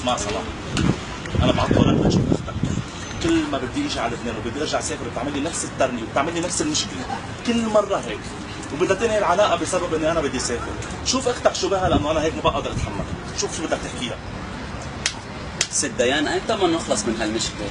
اسمع صلاح، انا بعت ورق لتشوف اختك. كل ما بدي اجي على لبنان وبدي ارجع اسافر بتعمل لي نفس الترني وبتعمل لي نفس المشكله كل مره هيك، وبدها تنهي العلاقه بسبب اني انا بدي اسافر. شوف اختك شو بها، لانه انا هيك ما بقدر اتحمل. شوف شو بدك تحكيها. ست ديان، ايمتى بدنا نخلص من هالمشكله؟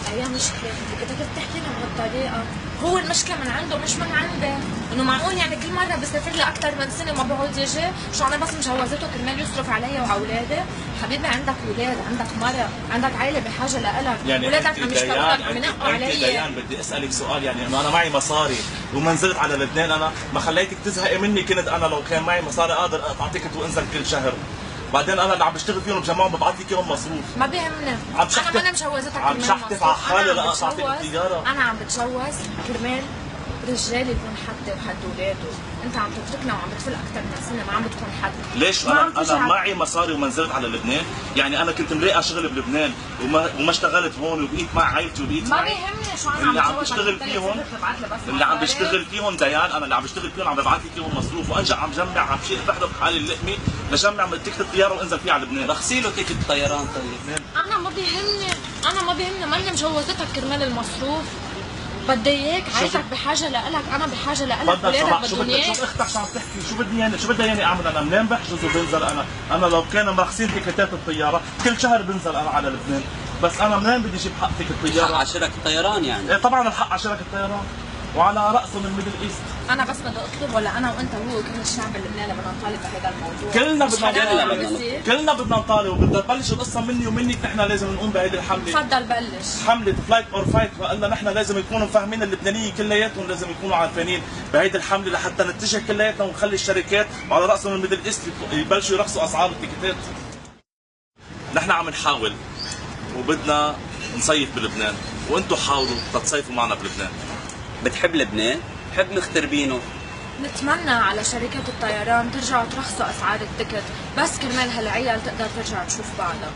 هي مشكلة، انت كيف بتحكي لنا بهالطريقة؟ هو المشكلة من عنده مش من عندي، انه معقول يعني كل مرة بسافر لي أكثر من سنة وما بقعد يجي؟ شو أنا بس مجوزته كرمال يصرف علي وعلى أولادي؟ حبيبي عندك أولاد، عندك مرة، عندك عائلة بحاجة لإلك، يعني أولادك عم يشتغلوا لك عم ينقوا علي. ديان بدي أسألك سؤال، يعني إنه أنا معي مصاري وما نزلت على لبنان، أنا ما خليتك تزهقي مني. كنت أنا لو كان معي مصاري قادر أعطيك وأنزل كل شهر. بعدين انا اللي عم بشتغل فيهم بجمعهم ببعث لك اياهم مصروف. ما بيهمني، انا ماني مجوزتك عم شحتف على حالي لاقطعتك الطياره. انا عم بتجوز كرمال رجال يكون حدي وحد اولاده، انت عم تتركنا وعم بتفل اكثر من سنه ما عم بتكون حد. ليش انا معي مصاري وما نزلت على لبنان؟ يعني انا كنت ملاقي شغل بلبنان وما اشتغلت هون وبقيت مع عائلتي وبقيت ما بيهمني شو اللي عم بشتغل فيهم، اللي عم بشتغل فيهم ديان، انا اللي عم بشتغل فيهم عم ببعث لك اياهم مصروف، وانجا عم جمع عم شيء بحرق حالي اللقمه لجمع تيكت الطياره وانزل فيها على لبنان. رخصي له تيكت الطيران طيب. انا ما بيهمني ماني مجوزتك كرمال المصروف. بدي اياك، عايزك بحاجه لإلك، انا بحاجه لإلك، ولادك بدهم اياك. شوف اختك شو عم تحكي، شو بدها يعني اعمل؟ انا منين بحجز وبنزل؟ انا لو كانوا مرخصين تيكتات الطياره كل شهر بنزل انا على لبنان، بس انا منين بدي اجيب حق تيكت الطياره؟ حق على شركه الطيران يعني؟ ايه طبعا الحق على شركه الطيران وعلى راسهم الميدل ايست. انا بس بدي اطلب، ولا انا وانت هو كل الشعب اللبناني بدنا نطالب بهذا الموضوع؟ كلنا بدنا نطالب، وبدها تبلش القصه مني ومنك. نحن لازم نقوم بهيدي الحمله. تفضل بلش. حمله فلايت اور فايت، وقلنا نحن لازم يكونوا فاهمين، اللبنانيين كلياتهم لازم يكونوا عارفين بهيدي الحمله لحتى نتجه كلياتنا ونخلي الشركات وعلى راسهم الميدل ايست يبلشوا يرخصوا اسعار التيكتات. نحن عم نحاول وبدنا نصيف بلبنان، وانتم حاولوا تصيفوا معنا بلبنان. بتحب لبنان؟ بحب مغتربينه. نتمنى على شركات الطيران ترجعوا ترخصوا اسعار التكت بس كرمال هالعيال تقدر ترجع تشوف بعضها.